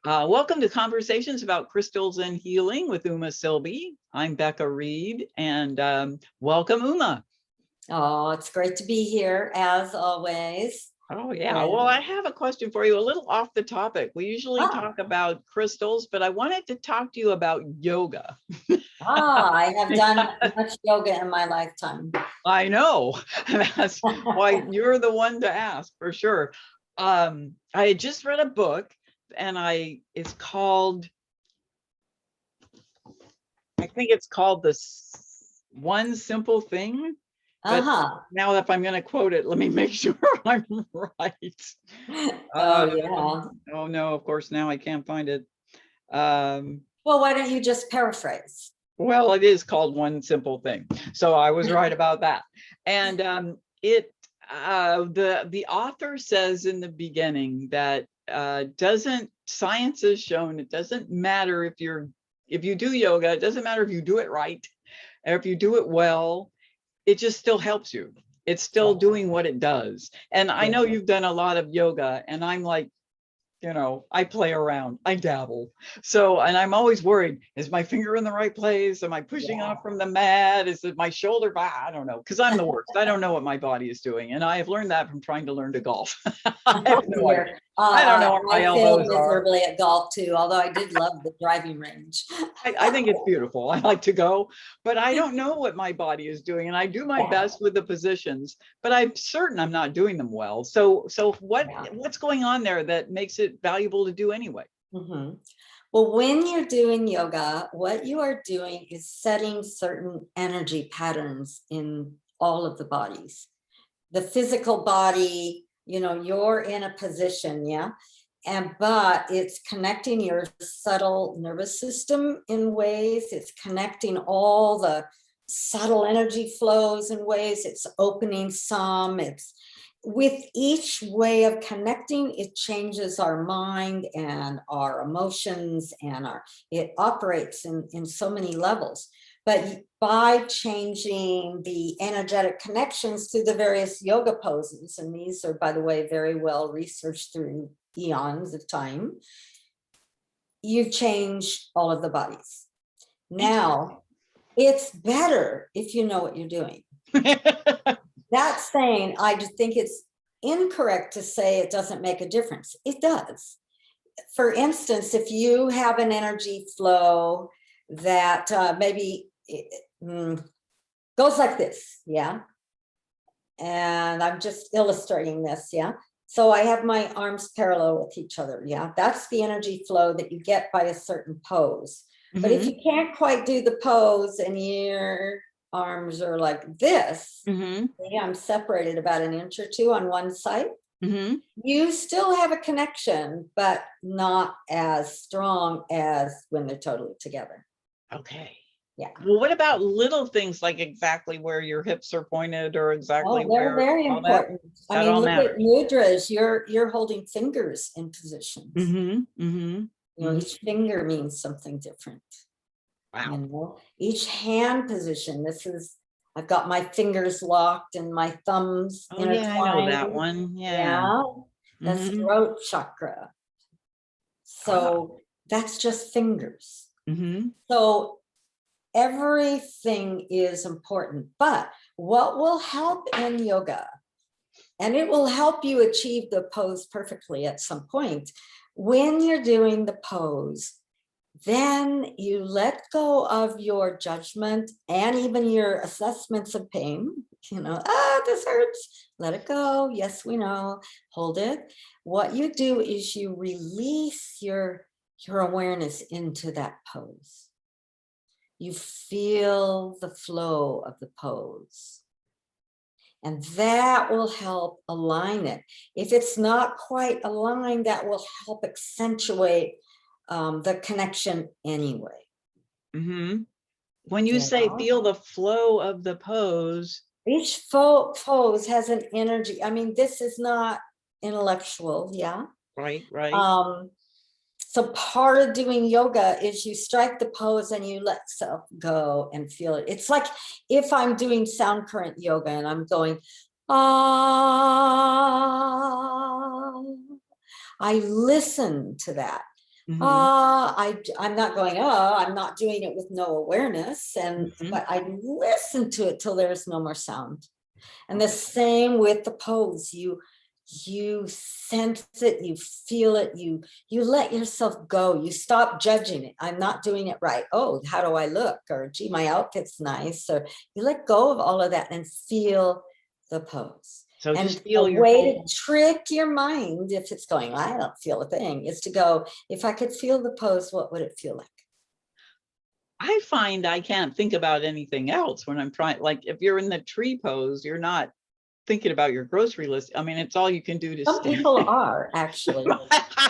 Welcome to Conversations about Crystals and Healing with Uma Silbey. I'm Becca Reed, and welcome, Uma. Oh, it's great to be here, as always. Oh, yeah. Well, I have a question for you, a little off the topic. We usually talk about crystals, but I wanted to talk to you about yoga. I have done much yoga in my lifetime. I know. That's why you're the one to ask, for sure. I had just read a book, and it's called, I think it's called The One Simple Thing. But now if I'm going to quote it, let me make sure I'm right. Yeah. Oh no, of course now I can't find it. Well, why don't you just paraphrase? Well, it is called One Simple Thing. So I was right about that. And the author says in the beginning that science has shown it doesn't matter if you do yoga, it doesn't matter if you do it right or if you do it well. It just still helps you. It's still doing what it does. And I know you've done a lot of yoga, and I'm like, I play around, I dabble. So, and I'm always worried, is my finger in the right place? Am I pushing off from the mat? Is it my shoulder? I don't know, because I'm the worst. I don't know what my body is doing. And I have learned that from trying to learn to golf. I have no idea. I don't know where my elbows are. Miserably at golf too, although I did love the driving range. I think it's beautiful. I like to go, but I don't know what my body is doing, and I do my best with the positions, but I'm certain I'm not doing them well. So what's going on there that makes it valuable to do anyway? Well, when you're doing yoga, what you are doing is setting certain energy patterns in all of the bodies. The physical body, you're in a position, but it's connecting your subtle nervous system in ways. It's connecting all the subtle energy flows in ways. It's opening some. It's with each way of connecting, it changes our mind and our emotions, and it operates in so many levels. But by changing the energetic connections to the various yoga poses, and these are, by the way, very well researched through eons of time, you change all of the bodies. Now, it's better if you know what you're doing. That's saying, I just think it's incorrect to say it doesn't make a difference. It does. For instance, if you have an energy flow that maybe goes like this, and I'm just illustrating this, so I have my arms parallel with each other, that's the energy flow that you get by a certain pose. But if you can't quite do the pose and your arms are like this, I'm separated about an inch or two on one side, you still have a connection, but not as strong as when they're totally together. Okay. Yeah. Well, what about little things like exactly where your hips are pointed, or exactly they're where? very important. I mean, look at mudras. You're holding fingers in positions. Each finger means something different. Wow. Each hand position. I've got my fingers locked and my thumbs intertwined. I know that one. That's throat chakra. So that's just fingers. So everything is important, but what will help in yoga, and it will help you achieve the pose perfectly at some point, when you're doing the pose, then you let go of your judgment and even your assessments of pain. This hurts, let it go. Yes, we know, hold it. What you do is you release your awareness into that pose. You feel the flow of the pose, and that will help align it. If it's not quite aligned, that will help accentuate the connection anyway. When you say feel the flow of the pose, each pose has an energy. I mean, this is not intellectual. Right. So part of doing yoga is you strike the pose and you let self go and feel it. It's like if I'm doing sound current yoga and I'm going, I listen to that. Mhm. I'm not going, I'm not doing it with no awareness. Mhm. But I listen to it till there's no more sound. And the same with the pose. You sense it, you feel it, you let yourself go. You stop judging it. I'm not doing it right. Oh, how do I look? Or gee, my outfit's nice. Or you let go of all of that and feel the pose. So And just a feel your way to whole. trick your mind, if it's going, I don't feel a thing, is to go, if I could feel the pose, what would it feel like? I find I can't think about anything else when I'm trying. Like if you're in the tree pose, you're not thinking about your grocery list. I mean, it's all you can do to Some stay. people are actually.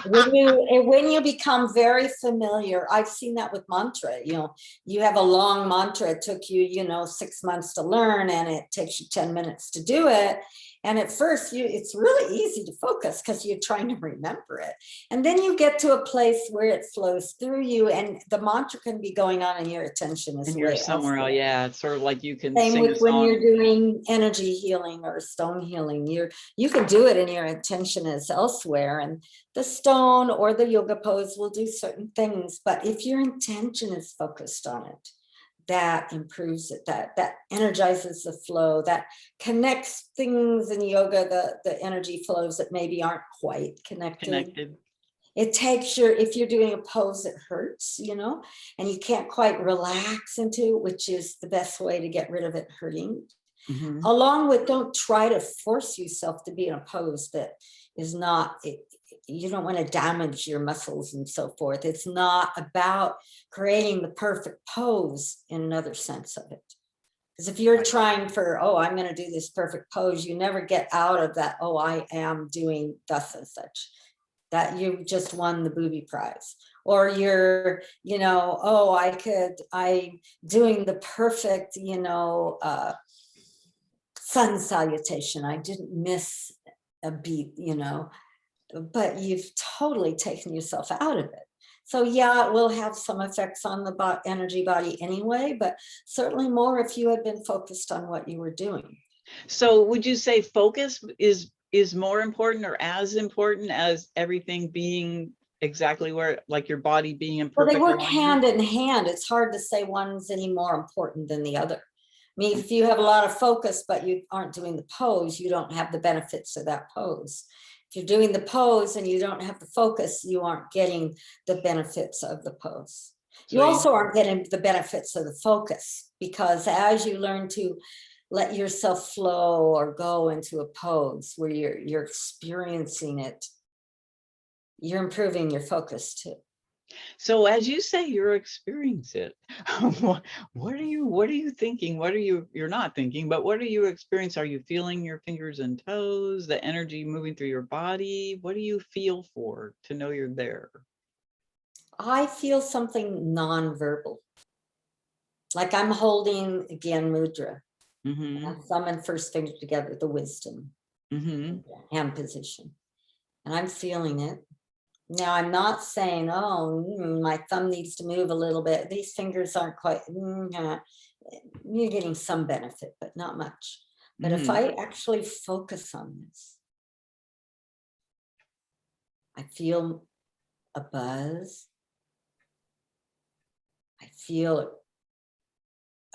When you become very familiar, I've seen that with mantra. You have a long mantra. It took you 6 months to learn, and it takes you 10 minutes to do it. And at first, it's really easy to focus because you're trying to remember it. And then you get to a place where it flows through you, and the mantra can be going on, and your attention is And you're way somewhere else. elsewhere. Yeah, it's sort of like you can Same sing a with when you're song. doing energy healing or stone healing. You can do it and your attention is elsewhere, and the stone or the yoga pose will do certain things. But if your intention is focused on it, that improves it, that energizes the flow, that connects things in yoga, the energy flows that maybe aren't quite connected. Connected. It takes if you're doing a pose that hurts, and you can't quite relax into it, which is the best way to get rid of it hurting. Mhm. Along with, don't try to force yourself to be in a pose that is not, you don't want to damage your muscles and so forth. It's not about creating the perfect pose in another sense of it. Because if you're Right. trying for, I'm going to do this perfect pose, you never get out of that, I am doing thus and such. That you just won the booby prize. Or you're, I'm doing the perfect, sun salutation. I didn't miss a beat, but you've totally taken yourself out of it. So yeah, it will have some effects on the energy body anyway, but certainly more if you had been focused on what you were doing. So would you say focus is more important or as important as everything being exactly where, like your body being in Well, they perfect work alignment? hand in hand. It's hard to say one's any more important than the other. I mean, if you have a lot of focus, but you aren't doing the pose, you don't have the benefits of that pose. If you're doing the pose and you don't have the focus, you aren't getting the benefits of the pose. So You you also aren't getting the benefits of the focus, because as you learn to let yourself flow or go into a pose where you're experiencing it, you're improving your focus too. So as you say, you're experiencing it. What are you thinking? You're not thinking, but what are you experiencing? Are you feeling your fingers and toes, the energy moving through your body? What do you feel for to know you're there? I feel something nonverbal, like I'm holding again mudra, Mm-hmm. thumb and first finger together, the wisdom Mm-hmm. hand position, and I'm feeling it. Now I'm not saying, my thumb needs to move a little bit. These fingers aren't quite. You're getting some benefit, but not much. But if Mm-hmm. I actually focus on this, I feel a buzz. I feel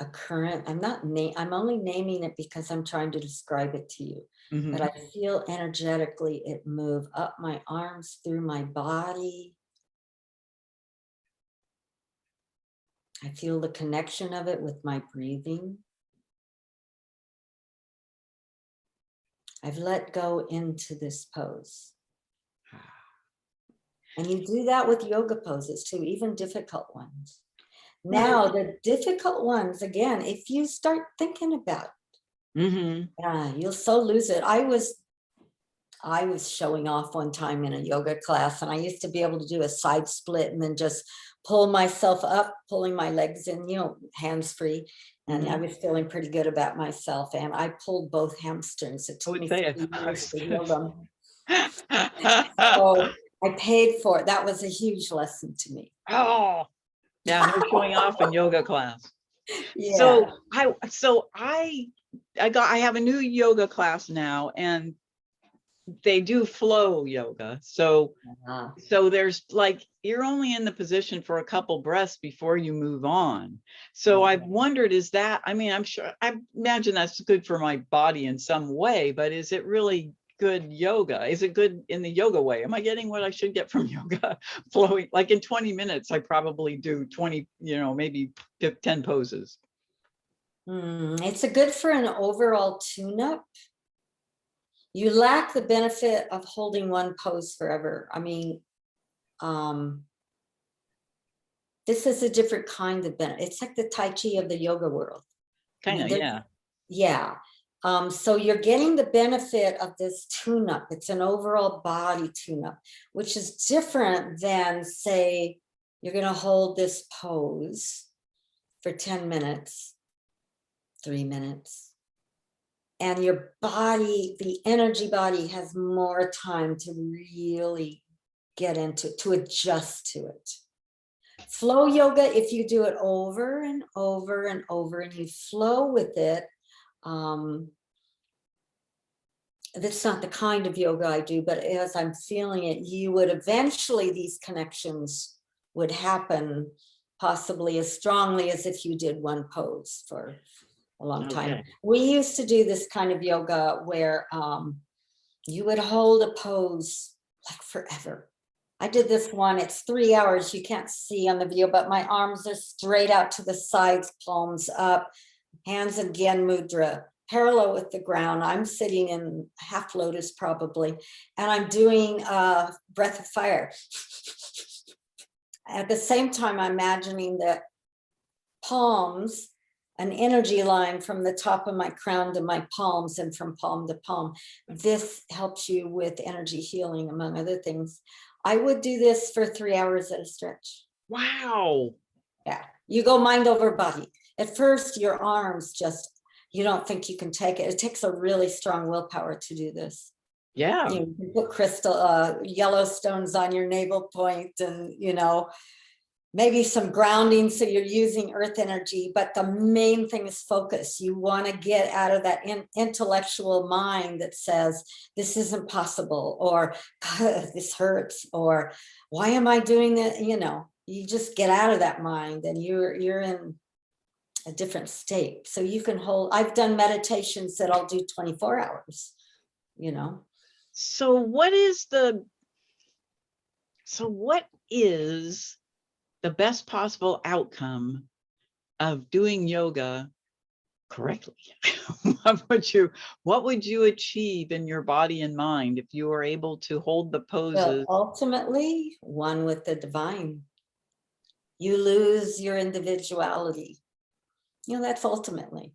a current. I'm only naming it because I'm trying to describe it to you. But Mm-hmm. I feel energetically it move up my arms, through my body. I feel the connection of it with my breathing. I've let go into this pose. And you do that with yoga poses too, even difficult ones. Well, Now, the difficult ones, again, if you start thinking about mm-hmm. you'll so lose it. I was showing off one time in a yoga class, and I used to be able to do a side split and then just pull myself up, pulling my legs in, hands free. And I Mm-hmm. was feeling pretty good about myself. And I pulled both hamstrings. It I took would me say 3 I years was to gonna heal them. say. So I paid for it. That was a huge lesson to me. Oh, yeah, no showing off in yoga class. Yeah. So I have a new yoga class now, and they do flow yoga. So Ah, there's like, you're only in the position for a couple breaths before you move on. So okay. I've wondered, is that, I mean, I'm sure, I imagine that's good for my body in some way, but is it really good yoga? Is it good in the yoga way? Am I getting what I should get from yoga? Flowing, like in 20 minutes, I probably do 20, maybe 10 poses. It's a good for an overall tune-up. You lack the benefit of holding one pose forever. I mean, this is a different kind of benefit. It's like the Tai Chi of the yoga world. I Kind mean, of, yeah. yeah. So you're getting the benefit of this tune-up. It's an overall body tune-up, which is different than, say, you're going to hold this pose for 10 minutes, 3 minutes. And your body, the energy body, has more time to really get into, to adjust to it. Flow yoga, if you do it over and over and over and you flow with it, that's not the kind of yoga I do, but as I'm feeling it, you would eventually, these connections would happen possibly as strongly as if you did one pose for a long time. Okay. We used to do this kind of yoga where you would hold a pose like forever. I did this one, it's 3 hours. You can't see on the video, but my arms are straight out to the sides, palms up, hands in Gyan Mudra, parallel with the ground. I'm sitting in half lotus probably, and I'm doing a breath of fire. At the same time, I'm imagining that palms, an energy line from the top of my crown to my palms and from palm to palm. This helps you with energy healing, among other things. I would do this for 3 hours at a stretch. Wow. Yeah, you go mind over body. At first, your arms just, you don't think you can take it. It takes a really strong willpower to do this. Yeah. You can put crystal yellow stones on your navel point, and maybe some grounding, so you're using earth energy, but the main thing is focus. You want to get out of that intellectual mind that says this isn't possible, or this hurts, or why am I doing that? You just get out of that mind, and you're in a different state. So you can hold, I've done meditations that I'll do 24 hours. So what is the best possible outcome of doing yoga correctly? What would you achieve in your body and mind if you were able to hold the poses? Well, ultimately, one with the divine. You lose your individuality. That's ultimately.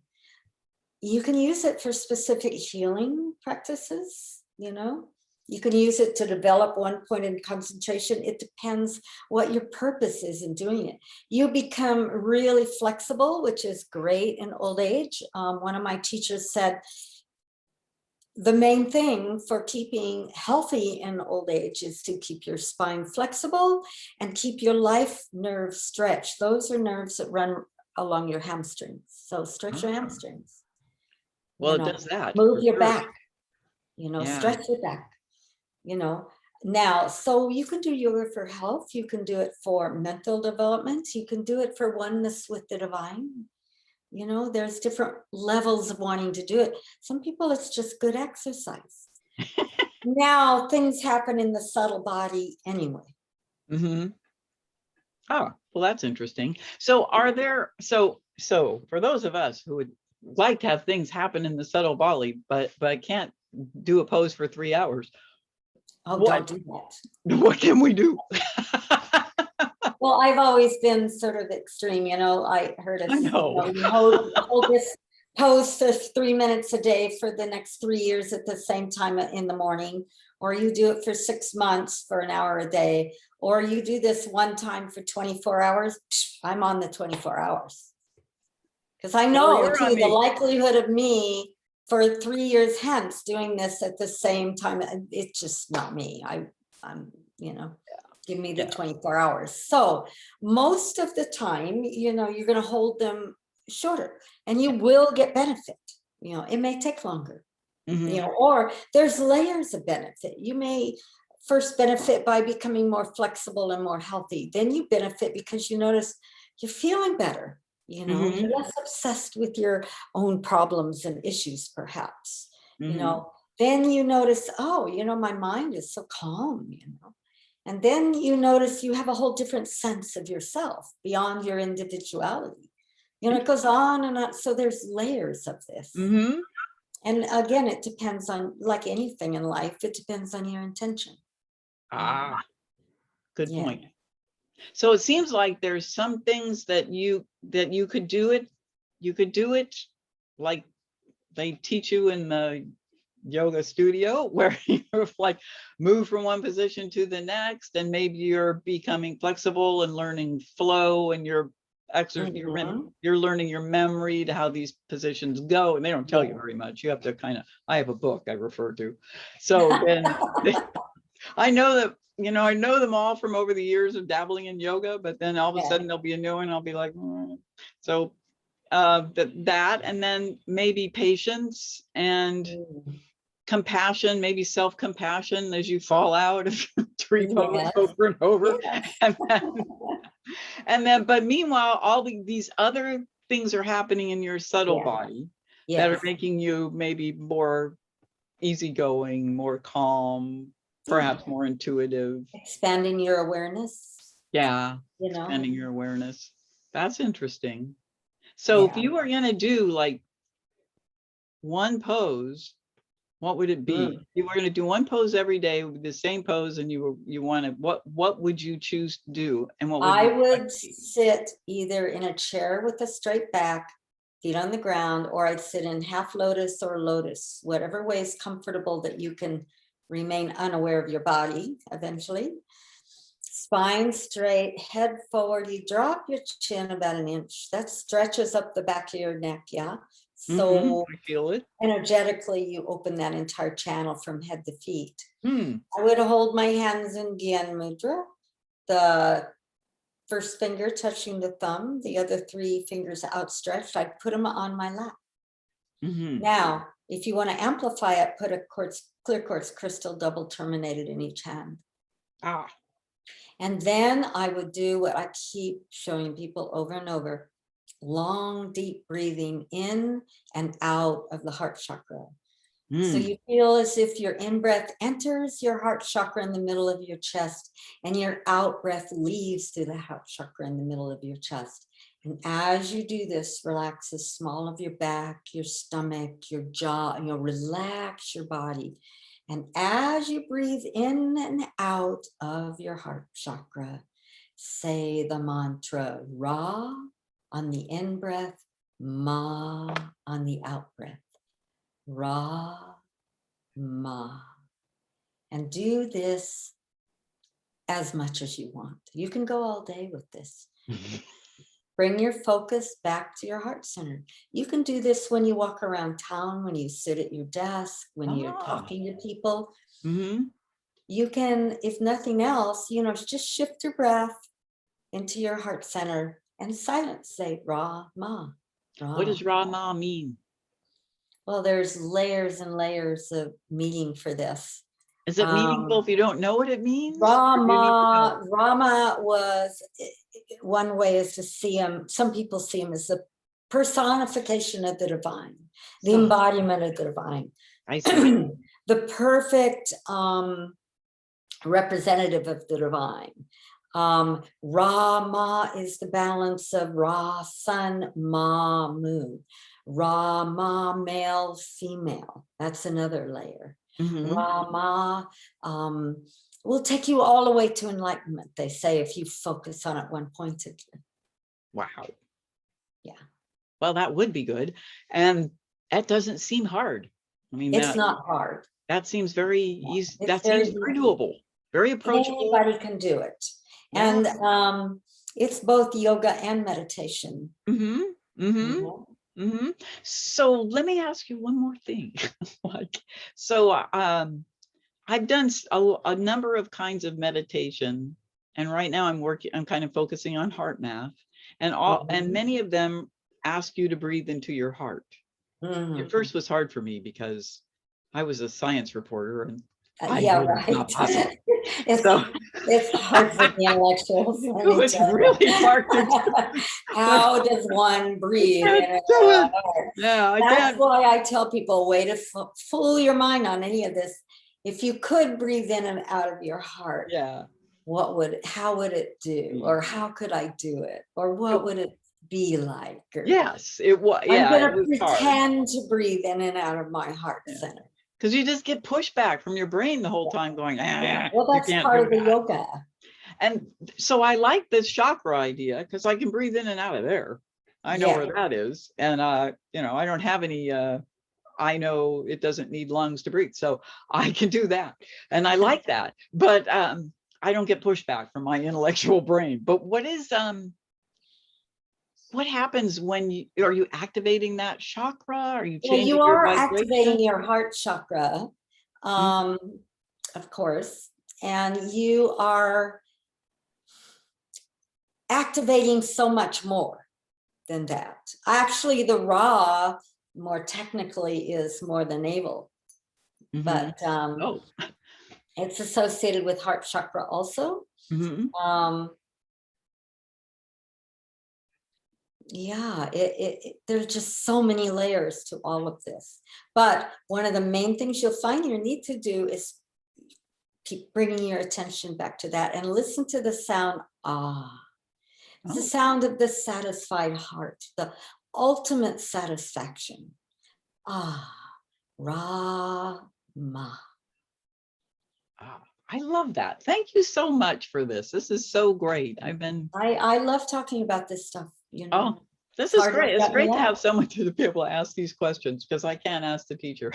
You can use it for specific healing practices, You can use it to develop one point in concentration. It depends what your purpose is in doing it. You become really flexible, which is great in old age. One of my teachers said, the main thing for keeping healthy in old age is to keep your spine flexible and keep your life nerves stretched. Those are nerves that run along your hamstrings. So stretch your hamstrings. Well, it does that. Move your sure. back, Yeah. stretch your back, Now, so you can do yoga for health. You can do it for mental development. You can do it for oneness with the divine. There's different levels of wanting to do it. Some people, it's just good exercise. Now, things happen in the subtle body anyway. Mm-hmm. Oh, well, that's interesting. So are there, so for those of us who would like to have things happen in the subtle body, but can't do a pose for 3 hours. Oh, don't do that. What can we do? Well, I've always been sort of extreme, I heard of, I know. you hold this pose for 3 minutes a day for the next 3 years at the same time in the morning, or you do it for 6 months for an hour a day, or you do this one time for 24 hours. I'm on the 24 hours. Because I know too, the likelihood of me for 3 years hence doing this at the same time, it's just not me. I'm give me the 24 hours. So most of the time, you're going to hold them shorter, and you will get benefit. It may take longer. you know, or there's layers of benefit. You may first benefit by becoming more flexible and more healthy. Then you benefit because you notice you're feeling better. You know, you're less obsessed with your own problems and issues, perhaps. You know, then you notice, oh, you know, my mind is so calm, you know. And then you notice you have a whole different sense of yourself beyond your individuality. You know, it goes on and on. So there's layers of this. And again, it depends on, like anything in life, it depends on your intention. Good point. So it seems like there's some things that you could do it. You could do it like they teach you in the yoga studio, where you're like move from one position to the next, and maybe you're becoming flexible and learning flow, and you're learning your memory to how these positions go, and they don't tell you very much. You have to kind of, I have a book I refer to, so then I know that, you know, I know them all from over the years of dabbling in yoga, but then all of a sudden there'll be a new one and I'll be like, so that, and then maybe patience and compassion, maybe self-compassion as you fall out of tree pose over and over. And then, but meanwhile, all these other things are happening in your subtle body that are making you maybe more easygoing, more calm, perhaps more intuitive. Expanding your awareness. Yeah, you know, expanding your awareness. That's interesting. So if you were going to do like one pose, what would it be? If you were going to do one pose every day with the same pose, and you wanted, what would you choose to do? And what would I would sit either in a chair with a straight back, feet on the ground, or I'd sit in half lotus or lotus, whatever way is comfortable that you can remain unaware of your body eventually. Spine straight, head forward. You drop your chin about an inch. That stretches up the back of your neck. So I feel it. Energetically, you open that entire channel from head to feet. I would hold my hands in Gyan Mudra, the first finger touching the thumb, the other 3 fingers outstretched. I'd put them on my lap. Now, if you want to amplify it, put a clear quartz crystal double terminated in each hand. And then I would do what I keep showing people over and over. Long, deep breathing in and out of the heart chakra. So you feel as if your in-breath enters your heart chakra in the middle of your chest, and your out-breath leaves through the heart chakra in the middle of your chest. And as you do this, relax the small of your back, your stomach, your jaw, and you'll relax your body. And as you breathe in and out of your heart chakra, say the mantra Ra on the in-breath, Ma on the out-breath. Ra, Ma. And do this as much as you want. You can go all day with this. Bring your focus back to your heart center. You can do this when you walk around town, when you sit at your desk, when you're talking to people. You can, if nothing else, you know, just shift your breath into your heart center and silence, say Ra, Ma. Ra. What does Ra, Ma mean? Well, there's layers and layers of meaning for this. Is it meaningful if you don't know what it means? Rama was, one way is to see him. Some people see him as the personification of the divine, the embodiment of the divine. I see. The perfect representative of the divine. Ra-Ma is the balance of Ra, sun, Ma, moon. Ra-Ma, male, female. That's another layer. Ra-Ma will take you all the way to enlightenment, they say, if you focus on it one pointedly. Wow. Yeah. Well, that would be good. And that doesn't seem hard. I mean, it's not hard. That seems very easy. That seems very doable, very approachable. Anybody can do it. Yeah. And it's both yoga and meditation. So let me ask you one more thing. I've done a number of kinds of meditation, and right now I'm kind of focusing on heart math, and many of them ask you to breathe into your heart. At first was hard for me because I was a science reporter, and I Yeah, know that's right. not possible. It's So it's hard for the intellectuals. it Let me was tell really hard to you. How does one breathe in and do out it. of heart? Yeah, I That's can't. why I tell people, way to fool your mind on any of this. If you could breathe in and out of your heart, Yeah. how would it do? Or how could I do it? Or what would it be like? Or, Yes, it was. I'm Yeah, it gonna was hard. pretend to breathe in and out of my heart Yeah. center. Because you just get pushback from your brain the whole time going, Well, you that's can't part do of the that. yoga. And so I like this chakra idea because I can breathe in and out of there. I know where that is. And, you know, I don't have any, I know it doesn't need lungs to breathe. So I can do that. And I like that. But I don't get pushback from my intellectual brain. But what happens when are you activating that chakra? Are you Well, changing you your are vibration? activating your heart chakra, of course, and you are activating so much more than that. Actually, the raw, more technically, is more the navel, but it's associated with heart chakra also. Yeah, there's just so many layers to all of this. But one of the main things you'll find you need to do is keep bringing your attention back to that and listen to the sound, ah. It's the sound of the satisfied heart, the ultimate satisfaction. Ah, Ra, Ma. I love that. Thank you so much for this. This is so great. I love talking about this stuff, you know. Oh, this is great. It's great to have someone to be able to ask these questions because I can't ask the teacher.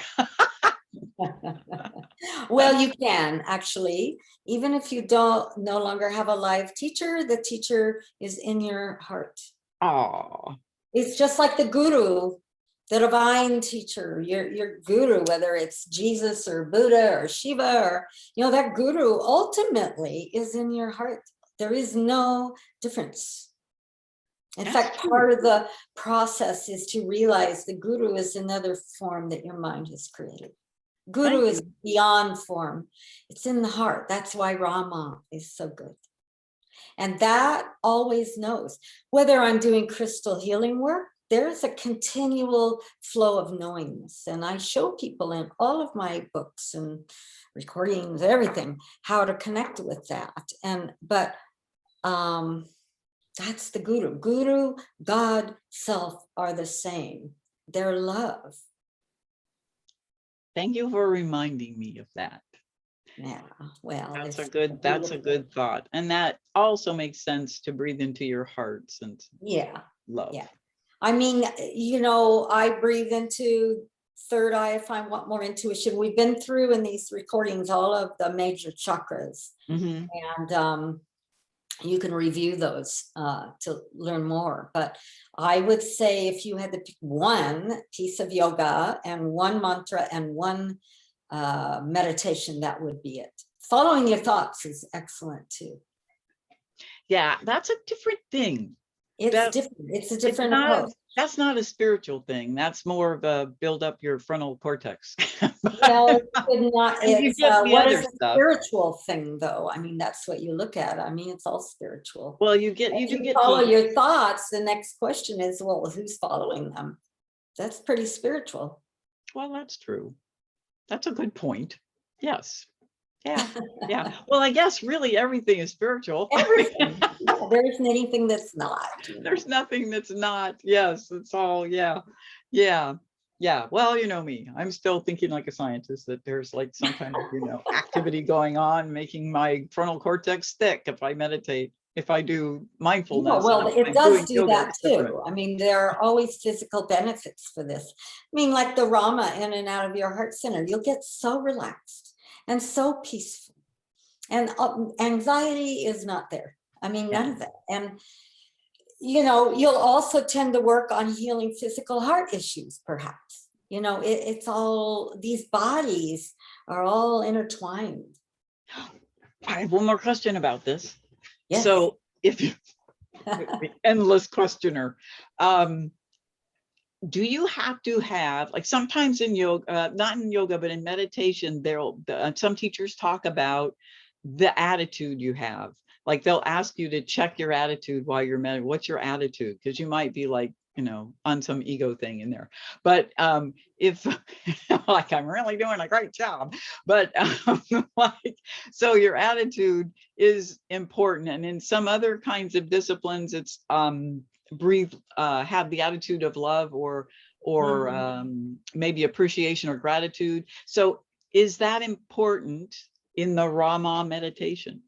Well, you can actually, even if you no longer have a live teacher, the teacher is in your heart. Oh, it's just like the guru, the divine teacher, your guru, whether it's Jesus or Buddha or Shiva, or, you know, that guru ultimately is in your heart. There is no difference. In fact, part of the process is to realize the guru is another form that your mind has created. Guru is beyond form. It's in the heart. That's why Rama is so good. And that always knows. Whether I'm doing crystal healing work, there's a continual flow of knowingness. And I show people in all of my books and recordings, everything, how to connect with that. But that's the guru. Guru, God, self are the same. They're love. Thank you for reminding me of that. Yeah, well, that's a good thought. And that also makes sense to breathe into your hearts and love. Yeah. I mean, you know, I breathe into third eye if I want more intuition. We've been through in these recordings all of the major chakras. And you can review those to learn more. But I would say if you had to pick one piece of yoga and one mantra and one meditation, that would be it. Following your thoughts is excellent too. Yeah, that's a different thing. It's different. It's a different approach. That's not a spiritual thing. That's more of a build up your frontal cortex. Well, what is a spiritual thing, though? I mean, that's what you look at. I mean, it's all spiritual. Well, you do follow your thoughts. The next question is, well, who's following them? That's pretty spiritual. Well, that's true. That's a good point. Yes. Yeah. Yeah. Well, I guess really everything is spiritual. Everything. There isn't anything that's not. There's nothing that's not. Yes, it's all. Yeah. Yeah. Yeah. Well, you know me, I'm still thinking like a scientist that there's like some kind of, activity going on, making my frontal cortex thick if I meditate, if I do mindfulness. Well, it does do that too. I mean, there are always physical benefits for this. I mean, like the Rama in and out of your heart center, you'll get so relaxed and so peaceful. And anxiety is not there. I mean, none of that. And, you'll also tend to work on healing physical heart issues, perhaps. It's all, these bodies are all intertwined. I have one more question about this. Yes. So if you, endless questioner, do you have to have, like, sometimes in yoga, not in yoga, but in meditation, some teachers talk about the attitude you have. Like, they'll ask you to check your attitude while you're meditating. What's your attitude? Because you might be like, on some ego thing in there. But if like, I'm really doing a great job, but like, so your attitude is important. And in some other kinds of disciplines, it's breathe, have the attitude of love, or maybe appreciation or gratitude. So is that important in the Rama meditation?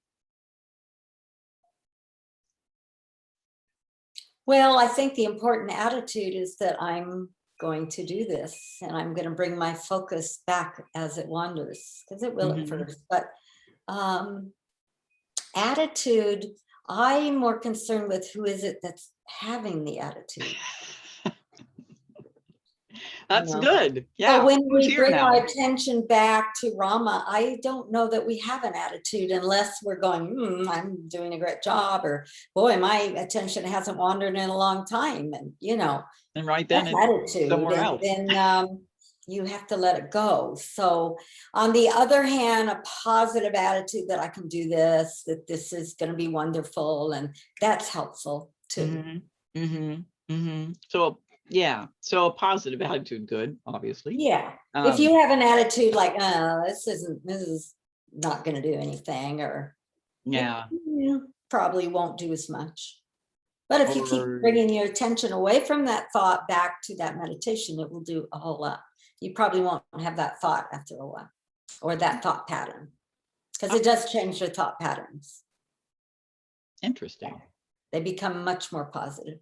Well, I think the important attitude is that I'm going to do this, and I'm going to bring my focus back as it wanders, because it will at first. But attitude, I'm more concerned with who is it that's having the attitude. That's good. Yeah. So when Who's we here bring our now? attention back to Rama, I don't know that we have an attitude unless we're going, I'm doing a great job, or boy, my attention hasn't wandered in a long time. And And right then that's it's attitude. somewhere And else. then you have to let it go. So on the other hand, a positive attitude that I can do this, that this is going to be wonderful, and that's helpful too. So yeah, so a positive attitude, good, obviously. Yeah. If you have an attitude like, this is not going to do anything, or Yeah. probably won't do as much. But if you keep Or bringing your attention away from that thought back to that meditation, it will do a whole lot. You probably won't have that thought after a while, or that thought pattern, because it does change your thought patterns. interesting. They become much more positive.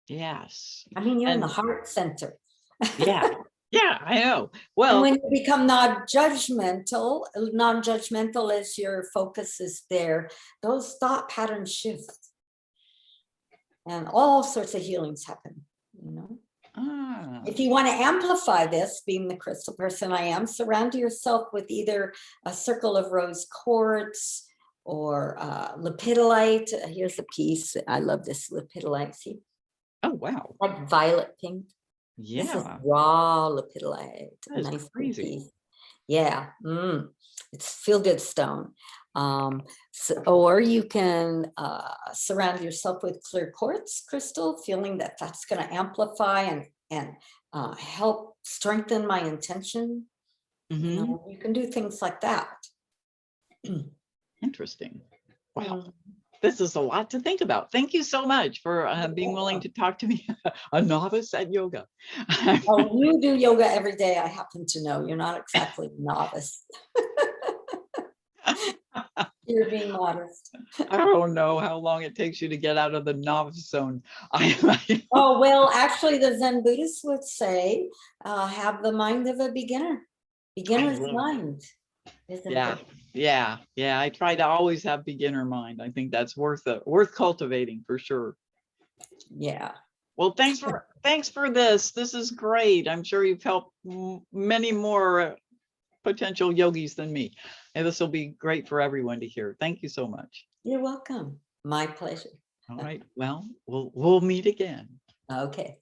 Yes. I mean, you're in the And heart center. yeah, yeah, I know. And Well, when you become non-judgmental as your focus is there, those thought patterns shift. And all sorts of healings happen, If you want to amplify this, being the crystal person I am, surround yourself with either a circle of rose quartz or lepidolite. Here's a piece. I love this lepidolite. See? oh wow. Like violet pink. This is Yeah, raw lepidolite. that is Nice crazy. piece. Yeah, it's feel-good stone. Or you can surround yourself with clear quartz crystal, feeling that that's going to amplify and help strengthen my intention. You can do things like that. Interesting. Wow. This is a lot to think about. Thank you so much for being willing to talk to me, a novice at yoga. Oh, you do yoga every day. I happen to know you're not exactly a novice. You're being modest. I don't know how long it takes you to get out of the novice zone. Oh, well, actually, the Zen Buddhists would say, have the mind of a beginner. Beginner's mind. Yeah, yeah, yeah. I try to always have beginner mind. I think that's worth cultivating for sure. Yeah. Well, thanks for this. This is great. I'm sure you've helped many more potential yogis than me, and this will be great for everyone to hear. Thank you so much. You're welcome. My pleasure. All right. Well, we'll meet again. Okay.